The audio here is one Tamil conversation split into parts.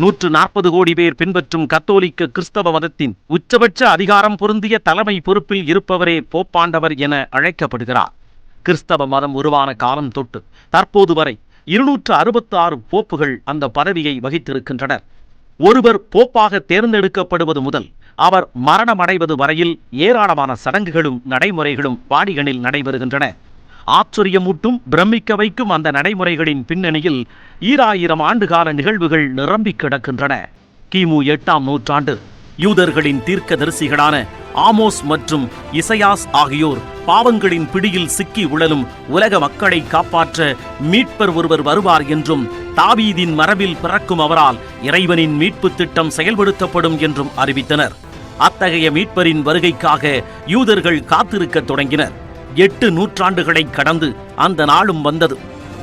140 கோடி பேர் பின்பற்றும் கத்தோலிக்க கிறிஸ்தவ மதத்தின் உச்சபட்ச அதிகாரம் பொருந்திய தலைமை பொறுப்பில் இருப்பவரே போப்பாண்டவர் என அழைக்கப்படுகிறார். கிறிஸ்தவ மதம் உருவான காலம் தொட்டு தற்போது வரை 266 போப்புகள் அந்த பதவியை வகித்திருக்கின்றனர். ஒருவர் போப்பாக தேர்ந்தெடுக்கப்படுவது முதல் அவர் மரணமடைவது வரையில் ஏராளமான சடங்குகளும் நடைமுறைகளும் வாடிகனில் நடைபெறுகின்றன. ஆச்சரியமூட்டும் பிரமிக்க வைக்கும் அந்த நடைமுறைகளின் பின்னணியில் 2000 ஆண்டுகால நிகழ்வுகள் நிரம்பி கிடக்கின்றன. கிமு 8ஆம் நூற்றாண்டு யூதர்களின் தீர்க்கதரிசிகளான ஆமோஸ் மற்றும் இசையாஸ் ஆகியோர் பாவங்களின் பிடியில் சிக்கி உழலும் உலக மக்களை காப்பாற்ற மீட்பர் ஒருவர் வருவார் என்றும் தாவீதின் மரபில் பிறக்கும் அவரால் இறைவனின் மீட்பு திட்டம் செயல்படுத்தப்படும் என்றும் அறிவித்தனர். அத்தகைய மீட்பரின் வருகைக்காக யூதர்கள் காத்திருக்க தொடங்கினர். 8 நூற்றாண்டுகளை கடந்து அந்த நாளும் வந்தது.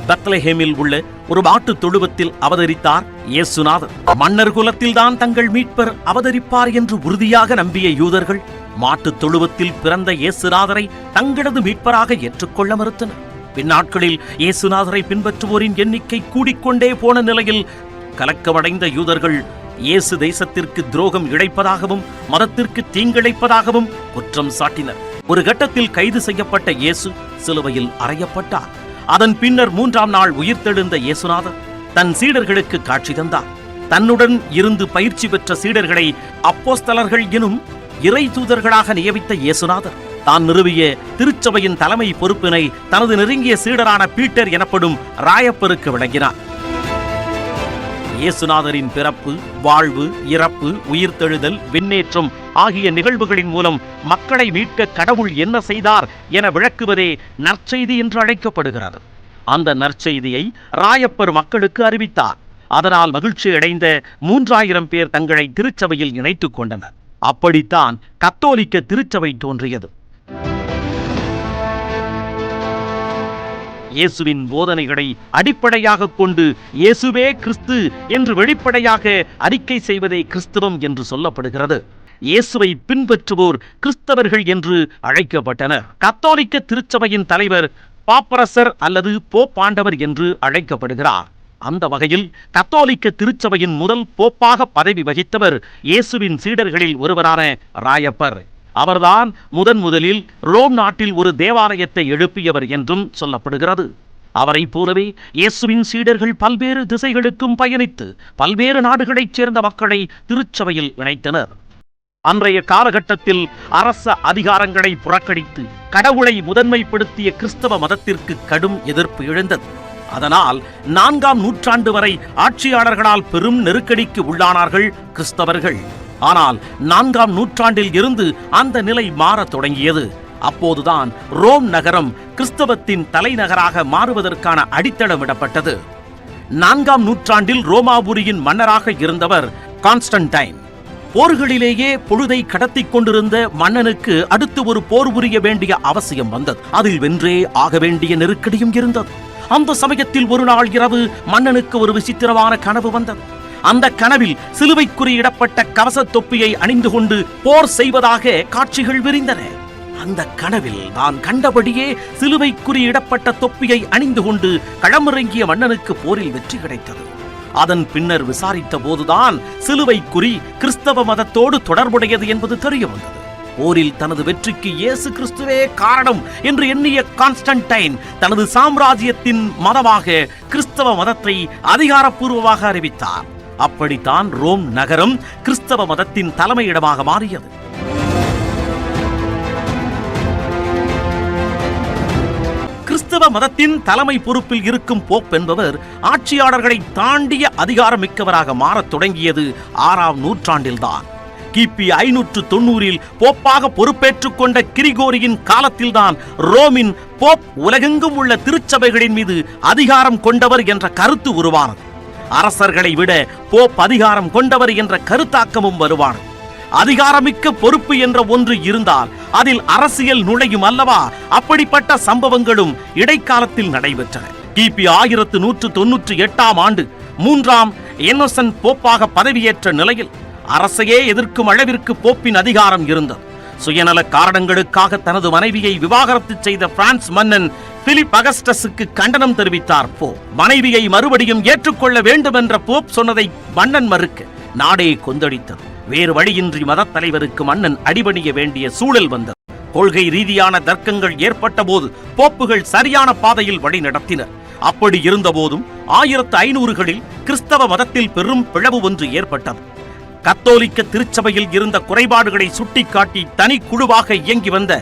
பெத்லஹேமில் உள்ள ஒரு மாட்டுத் தொழுவத்தில் அவதரித்தார் இயேசுநாதர். மன்னர் குலத்தில்தான் தங்கள் மீட்பர் அவதரிப்பார் என்று உறுதியாக நம்பிய யூதர்கள் மாட்டுத் தொழுவத்தில் பிறந்த இயேசுநாதரை தங்களது மீட்பராக ஏற்றுக்கொள்ள மறுத்தனர். பின்னாட்களில் இயேசுநாதரை பின்பற்றுவோரின் எண்ணிக்கை கூடிக்கொண்டே போன நிலையில் கலக்கமடைந்த யூதர்கள் இயேசு தேசத்திற்கு துரோகம் இழைப்பதாகவும் மதத்திற்கு தீங்கிழைப்பதாகவும் குற்றம் சாட்டினர். ஒரு கட்டத்தில் கைது செய்யப்பட்ட இயேசு சிலுவையில் அறையப்பட்டார். அதன் பின்னர் 3ஆம் நாள் உயிர்த்தெழுந்த இயேசுநாதர் தன் சீடர்களுக்கு காட்சி தந்தார். தன்னுடன் இருந்து பயிற்சி பெற்ற சீடர்களை அப்போஸ்தலர்கள் எனும் இறை தூதர்களாக நியமித்த இயேசுநாதர் தான் நிறுவிய திருச்சபையின் தலைமை பொறுப்பினை தனது நெருங்கிய சீடரான பீட்டர் எனப்படும் ராயப்பருக்கு வழங்கினார். இயேசுநாதரின் பிறப்பு, வாழ்வு, இறப்பு, உயிர்த்தெழுதல், விண்ணேற்றம் ஆகிய நிகழ்வுகளின் மூலம் மக்களை மீட்க கடவுள் என்ன செய்தார் என விளக்குவதே நற்செய்தி என்று அழைக்கப்படுகிறது. அந்த நற்செய்தியை ராயப்பர் மக்களுக்கு அறிவித்தார். அதனால் மகிழ்ச்சி அடைந்த 3000 பேர் தங்களை திருச்சபையில் இணைத்துக் கொண்டனர். அப்படித்தான் கத்தோலிக்க திருச்சபை தோன்றியது. இயேசுவின் போதனைகளை அடிப்படையாக கொண்டு இயேசுவே கிறிஸ்து என்று வெளிப்படையாக அறிக்கை செய்வதே கிறிஸ்தவம் என்று சொல்லப்படுகிறது. இயேசுவை பின்பற்றுவோர் கிறிஸ்தவர்கள் என்று அழைக்கப்பட்டனர். கத்தோலிக்க திருச்சபையின் தலைவர் பாப்பரசர் அல்லது போப்பாண்டவர் என்று அழைக்கப்படுகிறார். அந்த வகையில் கத்தோலிக்க திருச்சபையின் முதல் போப்பாக பதவி வகித்தவர் இயேசுவின் சீடர்களில் ஒருவரான ராயப்பர். அவர்தான் முதலில் ரோம் நாட்டில் ஒரு தேவாலயத்தை எழுப்பியவர் என்றும் சொல்லப்படுகிறது. அவரை போலவே இயேசுவின் சீடர்கள் பல்வேறு திசைகளுக்கும் பயணித்து பல்வேறு நாடுகளைச் சேர்ந்த மக்களை திருச்சபையில் இணைத்தனர். அன்றைய காலகட்டத்தில் அரச அதிகாரங்களை புறக்கணித்து கடவுளை முதன்மைப்படுத்திய கிறிஸ்தவ மதத்திற்கு கடும் எதிர்ப்பு எழுந்தது. அதனால் 4ஆம் நூற்றாண்டு வரை ஆட்சியாளர்களால் பெரும் நெருக்கடிக்கு உள்ளானார்கள் கிறிஸ்தவர்கள். ஆனால் 4ஆம் நூற்றாண்டில் இருந்து அந்த நிலை மாறத் தொடங்கியது. அப்போதுதான் ரோம் நகரம் கிறிஸ்தவத்தின் தலைநகராக மாறுவதற்கான அடித்தளமிடப்பட்டது. 4ஆம் நூற்றாண்டில் ரோமாபுரியின் மன்னராக இருந்தவர் கான்ஸ்டன்டைன். போர்களிலேயே பொழுதை கடத்திக் கொண்டிருந்த மன்னனுக்கு அடுத்து ஒரு போர் புரிய வேண்டிய அவசியம் வந்தது. அதில் வென்றே ஆக வேண்டிய நெருக்கடியும் இருந்தது. அந்த சமயத்தில் ஒரு நாள் இரவு மன்னனுக்கு ஒரு விசித்திரமான கனவு வந்தது. அந்த கனவில் சிலுவைக் குறியிடப்பட்ட கவச தொப்பியை அணிந்து கொண்டு போர் செய்வதாக காட்சிகள் விரிந்தன. அந்த கனவில் தான் கண்டபடியே சிலுவைக் குறியிடப்பட்ட தொப்பியை அணிந்து கொண்டு களமிறங்கிய மன்னனுக்கு போரில் வெற்றி கிடைத்தது. அதன் பின்னர் விசாரித்த போதுதான் சிலுவைக் குறி கிறிஸ்தவ மதத்தோடு தொடர்புடையது என்பது தெரிய வந்தது. போரில் தனது வெற்றிக்கு இயேசு கிறிஸ்துவே காரணம் என்று எண்ணிய கான்ஸ்டன்டைன் தனது சாம்ராஜ்யத்தின் மதமாக கிறிஸ்தவ மதத்தை அதிகாரப்பூர்வமாக அறிவித்தார். அப்படித்தான் ரோம் நகரம் கிறிஸ்தவ மதத்தின் தலைமையிடமாக மாறியது. கிறிஸ்தவ மதத்தின் தலைமை பொறுப்பில் இருக்கும் போப் என்பவர் ஆட்சியாளர்களை தாண்டிய அதிகாரம் மிக்கவராக மாறத் தொடங்கியது 6ஆம் நூற்றாண்டில்தான். கிபி 590இல் போப்பாக பொறுப்பேற்றுக் கொண்ட கிரிகோரியின் காலத்தில்தான் ரோமின் போப் உலகெங்கும் உள்ள திருச்சபைகளின் மீது அதிகாரம் கொண்டவர் என்ற கருத்து உருவானது. அரசர்களை விட போப் அதிகாரம் கொண்டவர் என்ற கருத்தாக்கமும் வருவானது. அதிகாரமிக்க பொறுப்பு என்ற ஒன்று இருந்தால் அதில் அரசியல் நுழையும் அல்லவா? அப்படிப்பட்ட சம்பவங்களும் இடைக்காலத்தில் நடைபெற்றன. கிபி 1198ஆம் ஆண்டு 3ஆம் இன்னோசன்ட் போப்பாக பதவியேற்ற நிலையில் அரசையே எதிர்க்கும் அளவிற்கு போப்பின் அதிகாரம் இருந்தது. சுயநல காரணங்களுக்காக தனது மனைவியை விவாகரத்து செய்த பிரான்ஸ் மன்னன் பிலிப் அகஸ்டஸுக்கு கண்டனம் தெரிவித்தார் போப். மனைவியை மறுபடியும் ஏற்றுக்கொள்ள வேண்டும் என்ற போப் சொன்னதை மன்னன் மறுக்க நாடே கொந்தளித்தது. வேறு வழியின்றி மதத் தலைவருக்கு மன்னன் அடிபணிய வேண்டிய சூழல் வந்தது. கொள்கை ரீதியான தர்க்கங்கள் ஏற்பட்ட போது போப்புகள் சரியான பாதையில் வழி நடத்தினர். அப்படி இருந்தபோதும் 1500களில் கிறிஸ்தவ மதத்தில் பெரும் பிளவு ஒன்று ஏற்பட்டது. கத்தோலிக்க திருச்சபையில் இருந்த குறைபாடுகளை சுட்டிக்காட்டி தனி குழுவாக இயங்கி வந்த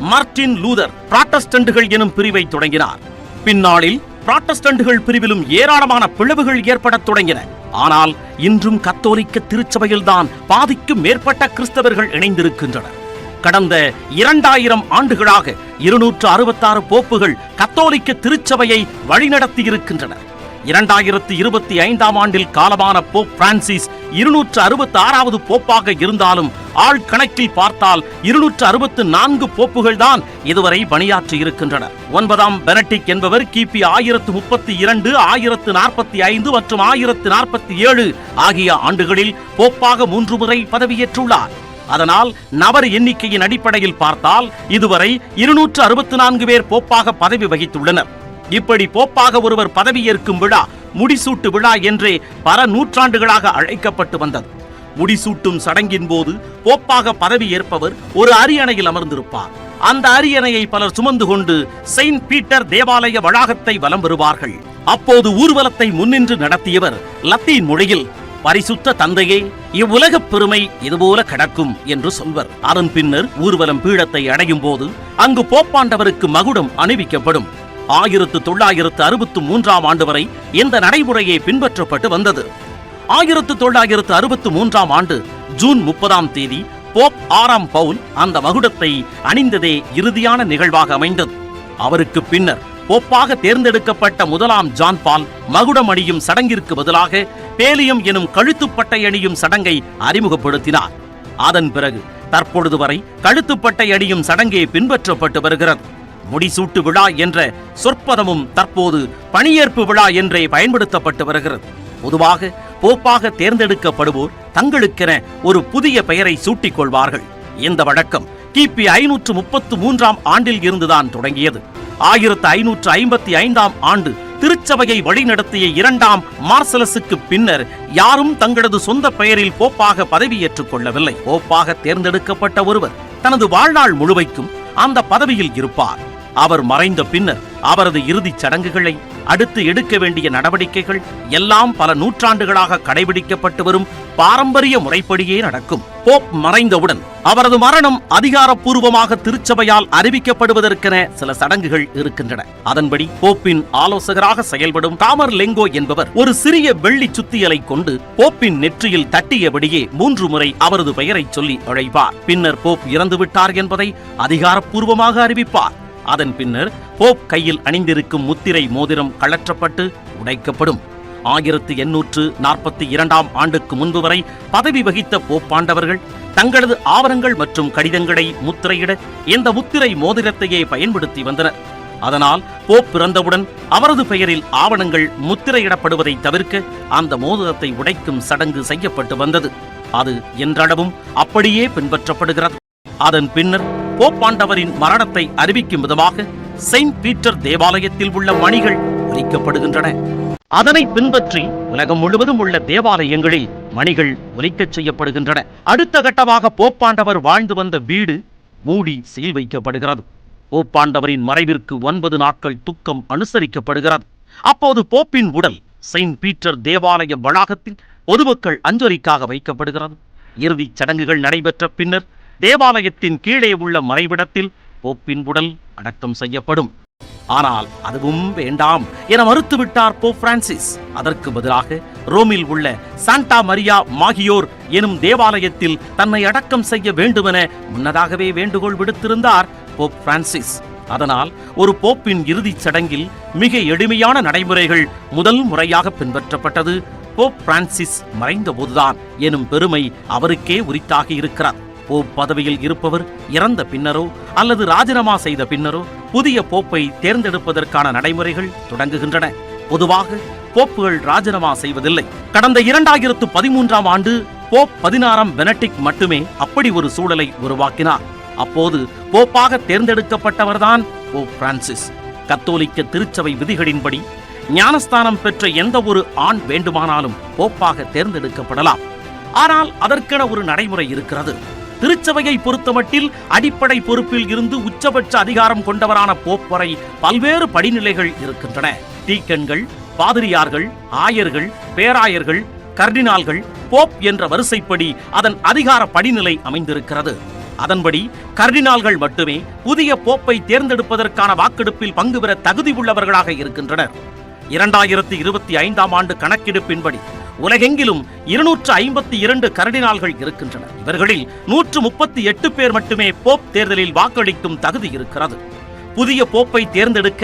மார்ட்டின் லூதர் புராட்டஸ்டன்ட்கள் எனும் பிரிவை தொடங்கினார். பின்னாளில் புராட்டஸ்டன்ட்கள் பிரிவிலும் ஏராளமான பிளவுகள் ஏற்படத் தொடங்கின. ஆனால் இன்றும் கத்தோலிக்க திருச்சபையில்தான் பாதிக்கும் மேற்பட்ட கிறிஸ்தவர்கள் இணைந்திருக்கின்றனர். கடந்த 2000 ஆண்டுகளாக 266 போப்புகள் கத்தோலிக்க திருச்சபையை வழிநடத்தியிருக்கின்றனர். 2025ஆம் ஆண்டில் காலமான போப் பிரான்சிஸ் 266வது போப்பாக இருந்தாலும் ஆள் கணக்கில் பார்த்தால் 264 போப்புகள் தான் இதுவரை பணியாற்றி இருக்கின்றனர். 9ஆம் பெனடிக்ட் என்பவர் கிபி 1032, 1045 மற்றும் 1047 ஆகிய ஆண்டுகளில் போப்பாக 3 முறை பதவியேற்றுள்ளார். அதனால் நபர் எண்ணிக்கையின் அடிப்படையில் பார்த்தால் இதுவரை 264 பேர் போப்பாக பதவி வகித்துள்ளனர். இப்படி போப்பாக ஒருவர் பதவியேற்கும் விழா முடிசூட்டு விழா என்றே பல நூற்றாண்டுகளாக அழைக்கப்பட்டு வந்தது. முடிசூட்டும் சடங்கின் போது போப்பாக பதவி ஏற்பவர் ஒரு அரியணையில் அமர்ந்திருப்பார். அந்த அரியணையை பலர் சுமந்து கொண்டு செயின்ட் பீட்டர் தேவாலய வளாகத்தை வலம் வருவார்கள். அப்போது ஊர்வலத்தை முன்னின்று நடத்தியவர் லத்தீன் மொழியில் பரிசுத்த தந்தையே, இவ்வுலகப் பெருமை இதுபோல கடக்கும் என்று சொல்வர். அதன் பின்னர் ஊர்வலம் பீடத்தை அடையும் போது அங்கு போப்பாண்டவருக்கு மகுடம் அணிவிக்கப்படும். 1963ஆம் ஆண்டு வரை இந்த நடைமுறையே பின்பற்றப்பட்டு வந்தது. 1963ஆம் ஆண்டு ஜூன் 30ஆம் தேதி போப் 6ஆம் பவுல் அந்த மகுடத்தை அணிந்ததே இறுதியான நிகழ்வாக அமைந்தது. அவருக்கு பின்னர் போப்பாக தேர்ந்தெடுக்கப்பட்ட 1ஆம் ஜான் பால் மகுடம் அணியும் சடங்கிற்கு பதிலாக பேலியம் எனும் கழுத்துப்பட்டை அணியும் சடங்கை அறிமுகப்படுத்தினார். அதன் பிறகு தற்பொழுது வரை கழுத்துப்பட்டை அணியும் சடங்கே பின்பற்றப்பட்டு வருகிறது. முடிசூட்டு விழா என்ற சொற்பதமும் தற்போது பணியேற்பு விழா என்றே பயன்படுத்தப்பட்டு வருகிறது. பொதுவாக போப்பாக தேர்ந்தெடுக்கப்படுவோர் தங்களுக்கென ஒரு புதிய பெயரை சூட்டிக் கொள்வார்கள். இந்த வழக்கம் கிபி 533ஆம் ஆண்டில் இருந்துதான் தொடங்கியது. 1555ஆம் ஆண்டு திருச்சபையை வழிநடத்திய 2ஆம் மார்சலஸுக்கு பின்னர் யாரும் தங்களது சொந்த பெயரில் போப்பாக பதவியேற்றுக் கொள்ளவில்லை. போப்பாக தேர்ந்தெடுக்கப்பட்ட ஒருவர் தனது வாழ்நாள் முழுமைக்கும் அந்த பதவியில் இருப்பார். அவர் மறைந்த பின்னர் அவரது இறுதிச் சடங்குகளை அடுத்து எடுக்க வேண்டிய நடவடிக்கைகள் எல்லாம் பல நூற்றாண்டுகளாக கடைபிடிக்கப்பட்டு வரும் பாரம்பரிய முறைப்படியே நடக்கும். போப் மறைந்தவுடன் அவரது மரணம் அதிகாரப்பூர்வமாக திருச்சபையால் அறிவிக்கப்படுவதற்கென சில சடங்குகள் இருக்கின்றன. அதன்படி போப்பின் ஆலோசகராக செயல்படும் காமர் லெங்கோ என்பவர் ஒரு சிறிய வெள்ளி சுத்தியலை கொண்டு போப்பின் நெற்றியில் தட்டியபடியே 3 முறை அவரது பெயரை சொல்லி அழைப்பார். பின்னர் போப் இறந்துவிட்டார் என்பதை அதிகாரப்பூர்வமாக அறிவிப்பார். அதன் பின்னர் போப் கையில் அணிந்திருக்கும் முத்திரை மோதிரம் கழற்றப்பட்டு உடைக்கப்படும். 1842ஆம் ஆண்டுக்கு முன்பு வரை பதவி வகித்த போப்பாண்டவர்கள் தங்களது ஆவணங்கள் மற்றும் கடிதங்களை முத்திரையிட இந்த முத்திரை மோதிரத்தையே பயன்படுத்தி வந்தனர். அதனால் போப் பிறந்தவுடன் அவரது பெயரில் ஆவணங்கள் முத்திரையிடப்படுவதை தவிர்க்க அந்த மோதிரத்தை உடைக்கும் சடங்கு செய்யப்பட்டு வந்தது. அது என்றளவும் அப்படியே பின்பற்றப்படுகிறது. அதன் பின்னர் போப்பாண்டவரின் மரணத்தை அறிவிக்கும் விதமாக செயின்ட் பீட்டர் தேவாலயத்தில் உள்ள மணிகள் ஒலிக்கப்படுகின்றன. அதனை பின்பற்றி உலகம் முழுவதும் உள்ள தேவாலயங்களில் மணிகள் ஒலிக்கச் செய்யப்படுகின்றன. அடுத்த கட்டமாக போப்பாண்டவர் வாழ்ந்து வந்த வீடு மூடி சீல் வைக்கப்படுகிறது. போப்பாண்டவரின் மறைவிற்கு 9 நாட்கள் துக்கம் அனுசரிக்கப்படுகிறது. அப்போது போப்பின் உடல் செயின்ட் பீட்டர் தேவாலய வளாகத்தில் பொதுமக்கள் அஞ்சலிக்காக வைக்கப்படுகிறது. இறுதிச் சடங்குகள் நடைபெற்ற பின்னர் தேவாலயத்தின் கீழே உள்ள மறைவிடத்தில் போப்பின் உடல் அடக்கம் செய்யப்படும். ஆனால் அதுவும் வேண்டாம் என மறுத்துவிட்டார் போப் பிரான்சிஸ். அதற்கு பதிலாக ரோமில் உள்ள சாண்டா மரியா மாகியோர் எனும் தேவாலயத்தில் தன்னை அடக்கம் செய்ய வேண்டுமென முன்னதாகவே வேண்டுகோள் விடுத்திருந்தார் போப் பிரான்சிஸ். அதனால் ஒரு போப்பின் இறுதிச் சடங்கில் மிக எளிமையான நடைமுறைகள் முதல் முறையாக பின்பற்றப்பட்டது. போப் பிரான்சிஸ் மறைந்த போதுதான் எனும் பெருமை அவருக்கே உரித்தாகி இருக்கிறார். போப் பதவியில் இருப்பவர் இறந்த பின்னரோ அல்லது ராஜினாமா செய்த பின்னரோ புதிய போப்பை தேர்ந்தெடுப்பதற்கான நடைமுறைகள் தொடங்குகின்றன. பொதுவாக போப்புகள் ராஜினாமா செய்வதில்லை. கடந்த 2013ஆம் ஆண்டு போப் 16ஆம் பெனடிக்ட் மட்டுமே அப்படி ஒரு சூழலை உருவாக்கினார். அப்போது போப்பாக தேர்ந்தெடுக்கப்பட்டவர்தான் போப் பிரான்சிஸ். கத்தோலிக்க திருச்சபை விதிகளின்படி ஞானஸ்தானம் பெற்ற எந்த ஒரு ஆண் வேண்டுமானாலும் போப்பாக தேர்ந்தெடுக்கப்படலாம். ஆனால் அதற்கென ஒரு நடைமுறை இருக்கிறது. திருச்சபையை பொறுத்தமட்டில் அடிப்படை பொறுப்பில் இருந்து உச்சபட்ச அதிகாரம் கொண்டவரான போப் வரை பல்வேறு படிநிலைகள் இருக்கின்றன. டீக்கன்கள், பாதிரியார்கள், ஆயர்கள், பேராயர்கள், கர்டினால்கள், போப் என்ற வரிசைப்படி அதன் அதிகார படிநிலை அமைந்திருக்கிறது. அதன்படி கர்டினால்கள் மட்டுமே புதிய போப்பை தேர்ந்தெடுப்பதற்கான வாக்கெடுப்பில் பங்கு பெற தகுதி உள்ளவர்களாக இருக்கின்றனர். 2025ஆம் ஆண்டு கணக்கெடுப்பின்படி உலகெங்கிலும் 252 கர்டினால்கள் இருக்கின்றனர். இவர்களில் 138 பேர் மட்டுமே போப் தேர்தலில் வாக்களிக்கும் தகுதி இருக்கிறது. புதிய போப்பை தேர்ந்தெடுக்க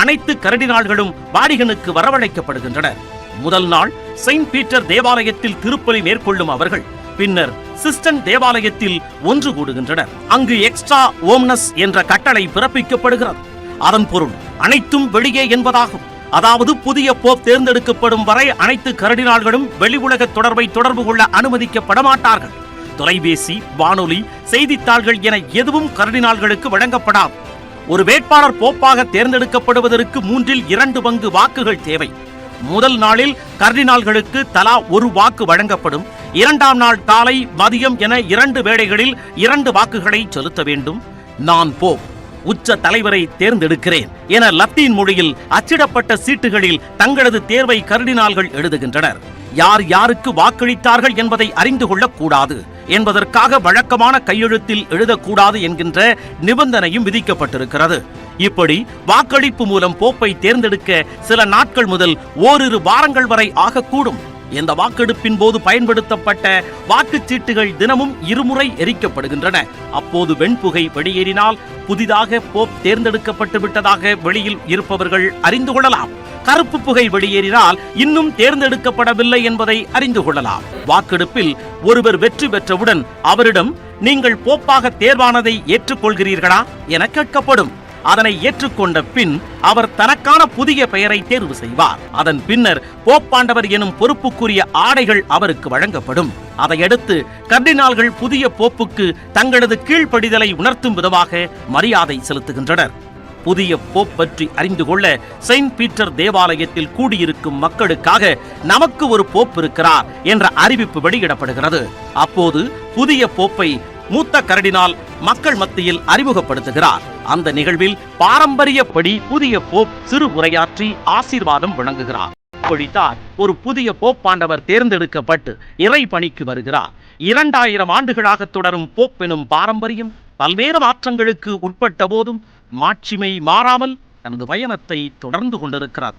அனைத்து கர்டினால்களும் வாடிகனுக்கு வரவழைக்கப்படுகின்றனர். முதல் நாள் செயின்ட் பீட்டர் தேவாலயத்தில் திருப்பலி மேற்கொள்ளும் அவர்கள் பின்னர் சிஸ்டன் தேவாலயத்தில் ஒன்று கூடுகின்றனர். அங்கு எக்ஸ்ட்ரா ஓம்னஸ் என்ற கட்டளை பிறப்பிக்கப்படுகிறது. அதன் பொருள் அனைத்தும் வெளியே என்பதாகும். அதாவது புதிய போப் தேர்ந்தெடுக்கப்படும் வரை அனைத்து கர்டினால்களும் வெளி உலக தொடர்பை தொடர்பு கொள்ள அனுமதிக்கப்பட மாட்டார்கள். தொலைபேசி, வானொலி, செய்தித்தாள்கள் என எதுவும் கர்டினால்களுக்கு வழங்கப்படாது. ஒரு வேட்பாளர் போப்பாக தேர்ந்தெடுக்கப்படுவதற்கு 2/3 பங்கு வாக்குகள் தேவை. முதல் நாளில் கர்டினால்களுக்கு தலா ஒரு வாக்கு வழங்கப்படும். 2ஆம் நாள் காலை, மதியம் என 2 வேளைகளில் 2 வாக்குகளை செலுத்த வேண்டும். நான் போப், உச்ச தலைவரை தேர்ந்தெடுக்கிறேன் என லத்தீன் மொழியில் அச்சிடப்பட்ட சீட்டுகளில் தங்களது தேர்வை கர்டினால்கள் எழுதுகின்றனர். யார் யாருக்கு வாக்களித்தார்கள் என்பதை அறிந்து கொள்ளக்கூடாது என்பதற்காக வழக்கமான கையெழுத்தில் எழுதக்கூடாது என்கின்ற நிபந்தனையும் விதிக்கப்பட்டிருக்கிறது. இப்படி வாக்களிப்பு மூலம் போப்பை தேர்ந்தெடுக்க சில நாட்கள் முதல் ஓரிரு வாரங்கள் வரை ஆகக்கூடும். இந்த வாக்கெடுப்பின் போது பயன்படுத்தப்பட்ட வாக்குச்சீட்டுகள் தினமும் 2 முறை எரிக்கப்படுகின்றன. அப்போது வெண்புகை வெளியேறினால் புதிதாக போப் தேர்ந்தெடுக்கப்பட்டு விட்டதாக வெளியில் இருப்பவர்கள் அறிந்து கொள்ளலாம். கருப்பு புகை வெளியேறினால் இன்னும் தேர்ந்தெடுக்கப்படவில்லை என்பதை அறிந்து கொள்ளலாம். வாக்கெடுப்பில் ஒருவர் வெற்றி பெற்றவுடன் அவரிடம் நீங்கள் போப்பாக தேர்வானதை ஏற்றுக்கொள்கிறீர்களா என கேட்கப்படும். அதனை ஏற்றுக்கொண்ட பின் அவர் தனக்கான புதிய பெயரை தேர்வு செய்வார். அதன் பின்னர் போப்பாண்டவர் எனும் பொறுப்புக்குரிய ஆடைகள் அவருக்கு வழங்கப்படும். அதையடுத்து கர்டினால்கள் புதிய போப்புக்கு தங்களது கீழ்ப்படிதலை உணர்த்தும் விதமாக மரியாதை செலுத்துகின்றனர். புதிய போப் பற்றி அறிந்து கொள்ள செயின்ட் பீட்டர் தேவாலயத்தில் கூடியிருக்கும் மக்களுக்காக நமக்கு ஒரு போப் இருக்கிறார் என்ற அறிவிப்பு வெளியிடப்படுகிறது. அப்போது புதிய போப்பை மூத்த கர்டினால் மக்கள் மத்தியில் அறிமுகப்படுத்துகிறார். அந்த நிகழ்வில் பாரம்பரியப்படி புதிய போப் சிறு உரையாற்றி ஆசீர்வாதம் வழங்குகிறார். அப்படித்தான் ஒரு புதிய போப்பாண்டவர் தேர்ந்தெடுக்கப்பட்டு இறை பணிக்கு வருகிறார். 2000 ஆண்டுகளாக தொடரும் போப் எனும் பாரம்பரியம் பல்வேறு மாற்றங்களுக்கு உட்பட்ட போதும் மாட்சிமை மாறாமல் தனது பயணத்தை தொடர்ந்து கொண்டிருக்கிறார்.